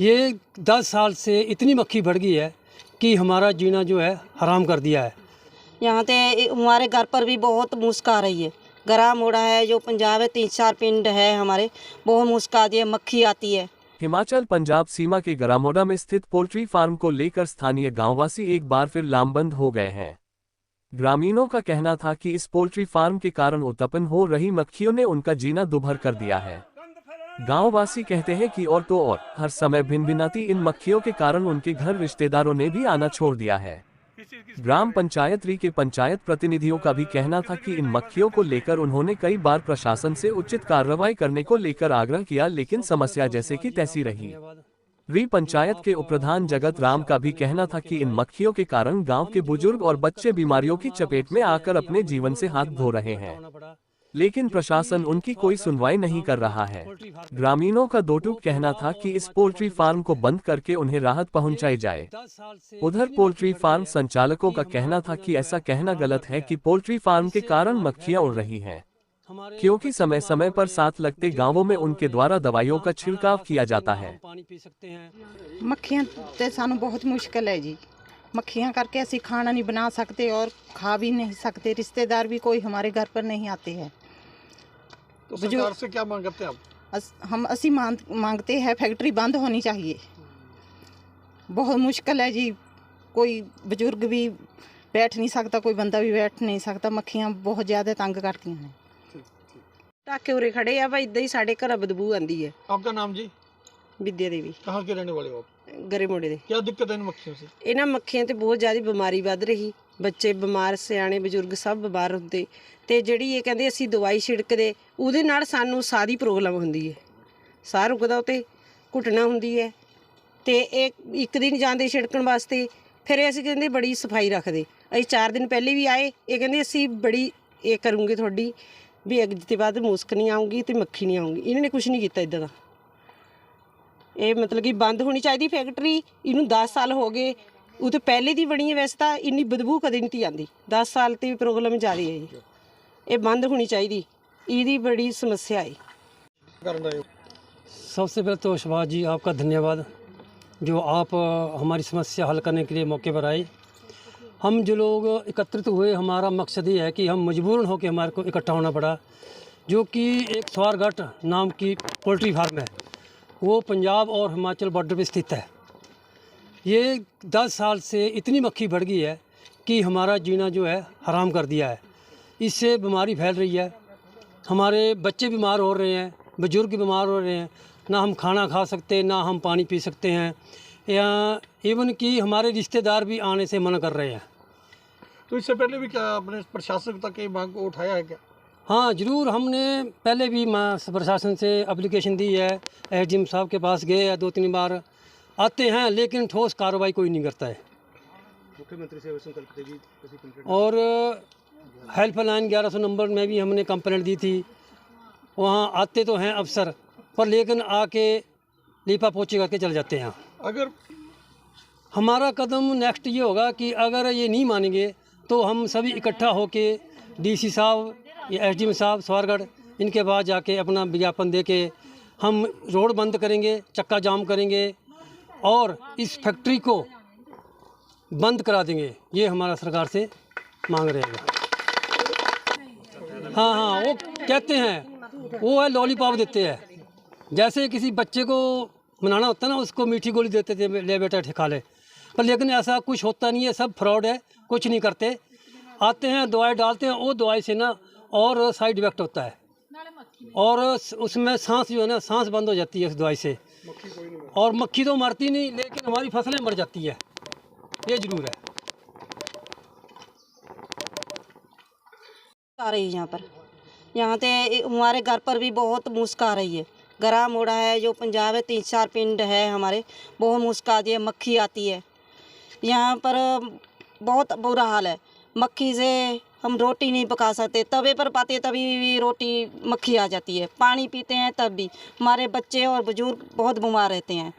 ये 10 साल से इतनी मक्खी बढ़ गई है कि हमारा जीना जो है हराम कर दिया है। यहाँ पे हमारे घर पर भी बहुत मुश्क आ रही है। गरा मोड़ा है जो पंजाब है, 3-4 पिंड है हमारे, बहुत मुश्क आती है, मक्खी आती है। हिमाचल पंजाब सीमा के गरामोड़ा में स्थित पोल्ट्री फार्म को लेकर स्थानीय गांववासी एक बार फिर लामबंद हो गए हैं। ग्रामीणों का कहना था कि इस पोल्ट्री फार्म के कारण उत्पन्न हो रही मक्खियों ने उनका जीना दुभर कर दिया है। गांववासी कहते हैं कि और तो और हर समय भिनभिनाती इन मक्खियों के कारण उनके घर रिश्तेदारों ने भी आना छोड़ दिया है। ग्राम पंचायत री के पंचायत प्रतिनिधियों का भी कहना था कि इन मक्खियों को लेकर उन्होंने कई बार प्रशासन से उचित कार्रवाई करने को लेकर आग्रह किया, लेकिन समस्या जैसे कि तैसी रही। री पंचायत के उपप्रधान जगत राम का भी कहना था कि इन मक्खियों के कारण गांव के बुजुर्ग और बच्चे बीमारियों की चपेट में आकर अपने जीवन से हाथ धो रहे हैं, लेकिन प्रशासन उनकी कोई सुनवाई नहीं कर रहा है। ग्रामीणों का दो टूक कहना था कि इस पोल्ट्री फार्म को बंद करके उन्हें राहत पहुंचाई जाए। उधर पोल्ट्री फार्म संचालकों का कहना था कि ऐसा कहना गलत है कि पोल्ट्री फार्म के कारण मक्खियां उड़ रही हैं, क्योंकि समय समय पर साथ लगते गांवों में उनके द्वारा दवाइयों का छिड़काव किया जाता है। मक्खियां ते सानू बहुत मुश्किल है जी। मक्खियां करके ऐसी खाना नहीं बना सकते और खा भी नहीं सकते। रिश्तेदार भी कोई हमारे घर पर नहीं आते हैं। तो सरकार से क्या मांग करते हैं आप? हम असी मांगते हैं फैक्ट्री बंद होनी चाहिए। बहुत मुश्किल है जी, कोई बुजुर्ग भी बैठ नहीं सकता, कोई बंदा भी बैठ नहीं सकता। मक्खियां बहुत ज़्यादा तंग करती हैं। टाके उरे खड़े आ भाई, इदा ही साढ़े घर बदबू आती है। आपका नाम जी? विद्या देवी। कहाँ के रहने वाले हो आप? गरे मोड़े दे। क्या दिक्कत है इन मक्खियों से? इन्हां मक्खियां ते बहुत ज़्यादा बीमारी वध रही, बच्चे बिमार, सियाणे बजुर्ग सब बीमार ਹੁੰਦੇ ਤੇ ਜਿਹੜੀ ਇਹ ਕਹਿੰਦੇ ਅਸੀਂ ਦਵਾਈ ਛਿੜਕਦੇ ਉਹਦੇ ਨਾਲ ਸਾਨੂੰ ਸਾਹ ਦੀ ਪ੍ਰੋਬਲਮ ਹੁੰਦੀ ਹੈ, ਸਾਹ ਰੁਕਦਾ ਉਤੇ, ਘੁੱਟਣਾ ਹੁੰਦੀ ਹੈ ਤੇ ਇਹ ਇੱਕ ਦਿਨ ਜਾਂਦੇ ਛਿੜਕਣ ਵਾਸਤੇ, ਫਿਰ ਅਸੀਂ ਕਹਿੰਦੇ ਬੜੀ ਸਫਾਈ ਰੱਖਦੇ। ਅਸੀਂ 4 ਦਿਨ ਪਹਿਲੇ ਵੀ ਆਏ, ਇਹ ਕਹਿੰਦੇ ਅਸੀਂ ਬੜੀ ਇਹ ਕਰੂੰਗੇ ਤੁਹਾਡੀ ਵੀ ਅੱਗੇ ਤੋਂ ਬਾਅਦ ਮੁਸਕ ਨਹੀਂ ਆਊਗੀ ਤੇ ਮੱਖੀ ਨਹੀਂ ਆਊਗੀ। ਇਹਨਾਂ ਨੇ ਕੁਝ ਨਹੀਂ ਕੀਤਾ ਇਦਾਂ ਦਾ। ਇਹ ਮਤਲਬ ਕਿ ਬੰਦ ਹੋਣੀ ਚਾਹੀਦੀ ਫੈਕਟਰੀ। ਇਹਨੂੰ 10 ਸਾਲ ਹੋ ਗਏ, ਉਹ ਤੋਂ ਪਹਿਲੇ ਦੀ ਬਣੀ ਹੈ। ਵੈਸੇ ਤਾਂ ਇੰਨੀ ਬਦਬੂ ਕਦੇ ਨਹੀਂ ਤੀ ਆਉਂਦੀ, 10 ਸਾਲ ਤੇ ਪ੍ਰੋਬਲਮ ਜਾਰੀ ਹੈ ਜੀ। ਇਹ ਬੰਦ ਹੋਣੀ ਚਾਹੀਦੀ, ਇਹਦੀ ਬੜੀ ਸਮੱਸਿਆ है। सबसे पहले तो शहबाज जी आपका धन्यवाद जो आप हमारी समस्या हल करने के लिए मौके पर आए। हम जो लोग एकत्रित हुए, हमारा मकसद ये है कि हम मजबूरन होकर हमारे को इकट्ठा होना पड़ा, जो कि एक स्वारगढ़ नाम की पोल्ट्री फार्म है, वो पंजाब और हिमाचल बॉर्डर पर स्थित है। ये 10 साल से इतनी मक्खी बढ़ गई है कि हमारा जीना जो है हराम कर दिया है। इससे बीमारी फैल रही है, हमारे बच्चे बीमार हो रहे हैं, बुजुर्ग बीमार हो रहे हैं, ना हम खाना खा सकते, ना हम पानी पी सकते हैं, या इवन कि हमारे रिश्तेदार भी आने से मना कर रहे हैं। तो इससे पहले भी क्या आपने प्रशासन तक ये मांग को उठाया है क्या? हाँ ज़रूर, हमने पहले भी प्रशासन से एप्लीकेशन दी है, एसडीएम साहब के पास गए हैं 2-3 बार, आते हैं लेकिन ठोस कार्रवाई कोई नहीं करता है। मुख्यमंत्री से संकल्प भी और हेल्पलाइन 1100 नंबर में भी हमने कंप्लेंट दी थी, वहाँ आते तो हैं अफसर, पर लेकिन आके लीपा पोची करके चले जाते हैं। अगर हमारा कदम नेक्स्ट ये होगा कि अगर ये नहीं मानेंगे तो हम सभी इकट्ठा होके डीसी साहब या एसडीएम साहब स्वारगढ़, इनके पास जाके अपना विज्ञापन दे के हम रोड बंद करेंगे, चक्का जाम करेंगे और इस फैक्ट्री को बंद करा देंगे। ये हमारा सरकार से मांग रहेगा। हाँ हाँ, वो कहते हैं, वो है लॉलीपॉप देते हैं, जैसे किसी बच्चे को मनाना होता है ना, उसको मीठी गोली देते थे, ले बेटा खा ले, पर लेकिन ऐसा कुछ होता नहीं है, सब फ्रॉड है, कुछ नहीं करते। आते हैं, दवाई डालते हैं, वो दवाई से ना और साइड इफेक्ट होता है, और उसमें सांस जो है ना, सांस बंद हो जाती है उस दवाई से, और मक्खी तो मरती नहीं, लेकिन हमारी फसलें मर जाती है, ये ज़रूर है। आ रही है यहाँ पे हमारे घर पर भी बहुत मुश्क आ रही है। गरा मोड़ा है जो पंजाब है, 3-4 पिंड है हमारे, बहुत मुश्क आती है, मक्खी आती है। यहाँ पर बहुत बुरा हाल है, मक्खी से हम रोटी नहीं पका सकते, तवे पर पाते तभी भी रोटी मक्खी आ जाती है, पानी पीते हैं तब भी। हमारे बच्चे और बुजुर्ग बहुत बीमार रहते हैं,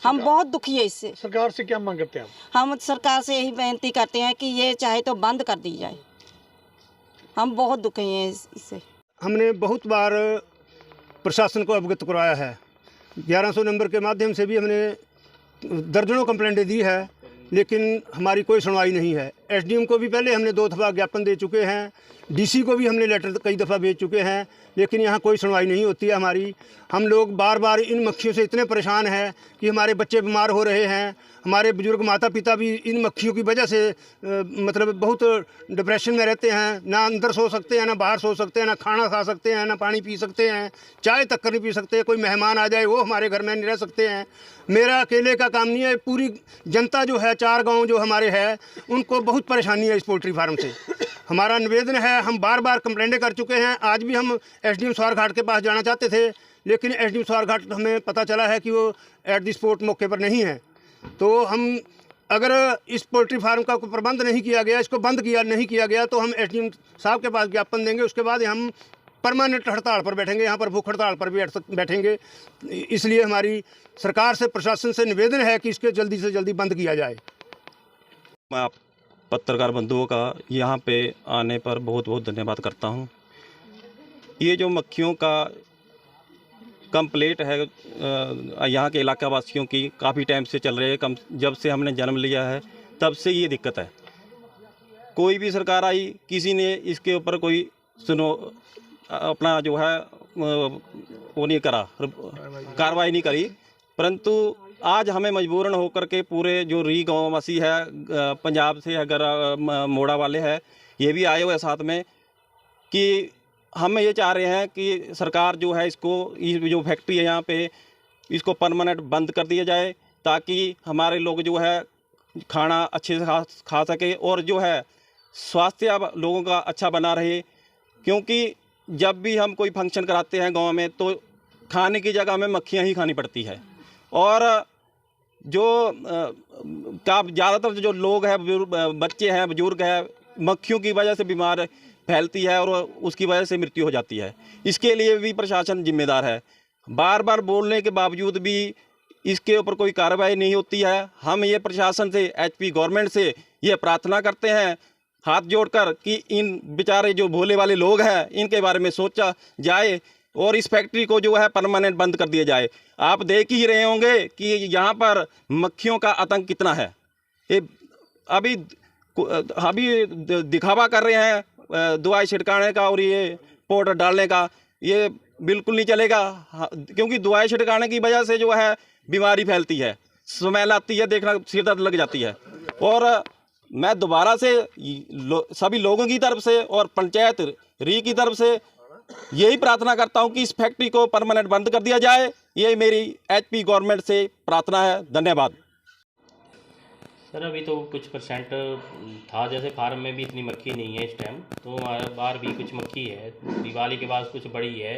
हम बहुत दुखी है इससे। सरकार से क्या मांग करते हैं आप? हम सरकार से यही बेनती करते हैं कि ये चाहे तो बंद कर दी जाए, हम बहुत दुखी हैं इससे। हमने बहुत बार प्रशासन को अवगत करवाया है, 1100 नंबर के माध्यम से भी हमने दर्जनों कंप्लेंटें दी है, लेकिन हमारी कोई सुनवाई नहीं है। एसडीएम को भी पहले हमने 2 दफ़ा ज्ञापन दे चुके हैं, डीसी को भी हमने लेटर कई दफ़ा भेज चुके हैं, लेकिन यहाँ कोई सुनवाई नहीं होती है हमारी। हम लोग बार बार इन मक्खियों से इतने परेशान हैं कि हमारे बच्चे बीमार हो रहे हैं, हमारे बुजुर्ग माता पिता भी इन मक्खियों की वजह से मतलब बहुत डिप्रेशन में रहते हैं। ना अंदर सो सकते हैं, ना बाहर सो सकते हैं, ना खाना खा सकते हैं, ना पानी पी सकते हैं, चाय तक नहीं पी सकते। कोई मेहमान आ जाए वो हमारे घर में नहीं रह सकते हैं। मेरा अकेले का काम नहीं है, पूरी जनता जो है 4 गाँव जो हमारे है उनको बहुत परेशानी है इस पोल्ट्री फार्म से। हमारा निवेदन है, हम बार बार कंप्लेंटें कर चुके हैं। आज भी हम एसडीएम स्वारघाट के पास जाना चाहते थे, लेकिन एसडीएम स्वारघाट हमें पता चला है कि वो एट द स्पॉट मौके पर नहीं है। तो हम अगर इस पोल्ट्री फार्म का कोई प्रबंध नहीं किया गया, इसको बंद नहीं किया गया, तो हम एसडीएम साहब के पास ज्ञापन देंगे। उसके बाद हम परमानेंट हड़ताल पर बैठेंगे, यहाँ पर भूख हड़ताल पर भी बैठेंगे। इसलिए हमारी सरकार से, प्रशासन से निवेदन है कि इसके जल्दी से जल्दी बंद किया जाए। मैं पत्रकार बंधुओं का यहाँ पे आने पर बहुत बहुत धन्यवाद करता हूँ। ये जो मक्खियों का कंप्लेंट है यहाँ के इलाका वासियों की काफ़ी टाइम से चल रही है। जब से हमने जन्म लिया है तब से ये दिक्कत है। कोई भी सरकार आई, किसी ने इसके ऊपर कोई अपना जो है वो नहीं करा, कार्रवाई नहीं करी। परंतु आज हमें मजबूरन होकर के पूरे जो री गाँव वासी है, पंजाब से अगर मोड़ा वाले हैं, ये भी आए हुए साथ में, कि हम ये चाह रहे हैं कि सरकार जो है इसको, ये जो फैक्ट्री है यहाँ पे, इसको परमानेंट बंद कर दिया जाए, ताकि हमारे लोग जो है खाना अच्छे से खा सके और जो है स्वास्थ्य लोगों का अच्छा बना रहे। क्योंकि जब भी हम कोई फंक्शन कराते हैं गांव में, तो खाने की जगह हमें मक्खियाँ ही खानी पड़ती है। और जो ज़्यादातर जो लोग हैं, बच्चे हैं, बुजुर्ग हैं, मक्खियों की वजह से बीमार फैलती है और उसकी वजह से मृत्यु हो जाती है। इसके लिए भी प्रशासन जिम्मेदार है। बार बार बोलने के बावजूद भी इसके ऊपर कोई कार्रवाई नहीं होती है। हम ये प्रशासन से, एचपी गवर्नमेंट से ये प्रार्थना करते हैं हाथ जोड़कर कि इन बेचारे जो भोले वाले लोग हैं, इनके बारे में सोचा जाए और इस फैक्ट्री को जो है परमानेंट बंद कर दिया जाए। आप देख ही रहे होंगे कि यहाँ पर मक्खियों का आतंक कितना है। ये अभी दिखावा कर रहे हैं दवाई छिड़काने का और ये पाउडर डालने का, ये बिल्कुल नहीं चलेगा। क्योंकि दवाई छिड़काने की वजह से जो है बीमारी फैलती है, स्मेल आती है, देखना सिर दर्द लग जाती है। और मैं दोबारा से सभी लोगों की तरफ से और पंचायत री की तरफ से यही प्रार्थना करता हूं कि इस फैक्ट्री को परमानेंट बंद कर दिया जाए। ये मेरी एचपी गवर्नमेंट से प्रार्थना है। धन्यवाद। सर अभी तो कुछ परसेंट था, जैसे फार्म में भी इतनी मक्खी नहीं है इस टाइम, तो बाहर भी कुछ मक्खी है। दिवाली के बाद कुछ बड़ी है,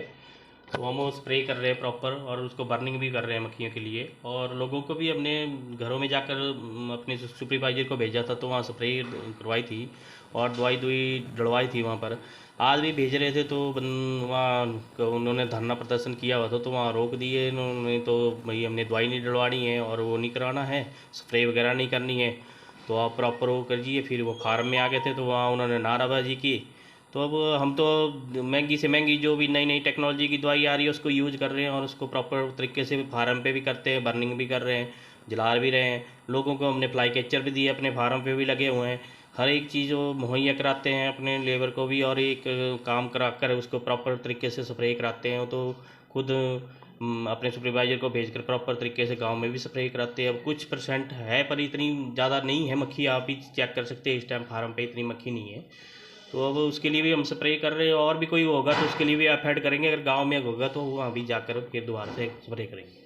तो हम वो स्प्रे कर रहे हैं प्रॉपर और उसको बर्निंग भी कर रहे हैं मक्खियों के लिए। और लोगों को भी अपने घरों में जाकर अपने सुपरवाइजर को भेजा था, तो वहाँ स्प्रे करवाई थी और दवाई डलवाई थी वहाँ पर। आज भी भेज रहे थे, तो वहाँ उन्होंने धरना प्रदर्शन किया हुआ था, तो वहाँ रोक दिए उन्होंने। तो भाई हमने दवाई नहीं डलवानी है और वो नहीं कराना है, स्प्रे वगैरह नहीं करनी है, तो आप प्रॉपर वो करिए। फिर वो फार्म में आ गए थे, तो वहाँ उन्होंने नाराबाजी की। तो अब हम तो महंगी से महंगी जो भी नई नई टेक्नोलॉजी की दवाई आ रही है उसको यूज़ कर रहे हैं और उसको प्रॉपर तरीके से फार्म पे भी करते हैं, बर्निंग भी कर रहे हैं, जला भी रहे हैं। लोगों को हमने फ्लाई कैचर भी दिए, अपने फार्म पे भी लगे हुए हैं, हर एक चीज़ वो मुहैया कराते हैं अपने लेबर को भी, और एक काम करा कर उसको प्रॉपर तरीके से स्प्रे कराते हैं। तो खुद अपने सुपरवाइजर को भेजकर प्रॉपर तरीके से गांव में भी स्प्रे कराते हैं। अब कुछ परसेंट है पर इतनी ज़्यादा नहीं है मक्खी, आप भी चेक कर सकते हैं, इस टाइम फार्म पे इतनी मक्खी नहीं है। तो अब उसके लिए भी हम स्प्रे कर रहे हैं, और भी कोई होगा तो उसके लिए भी आप ऐड करेंगे। अगर गाँव में होगा तो वहाँ भी जाकर फिर दोबारा से स्प्रे करेंगे।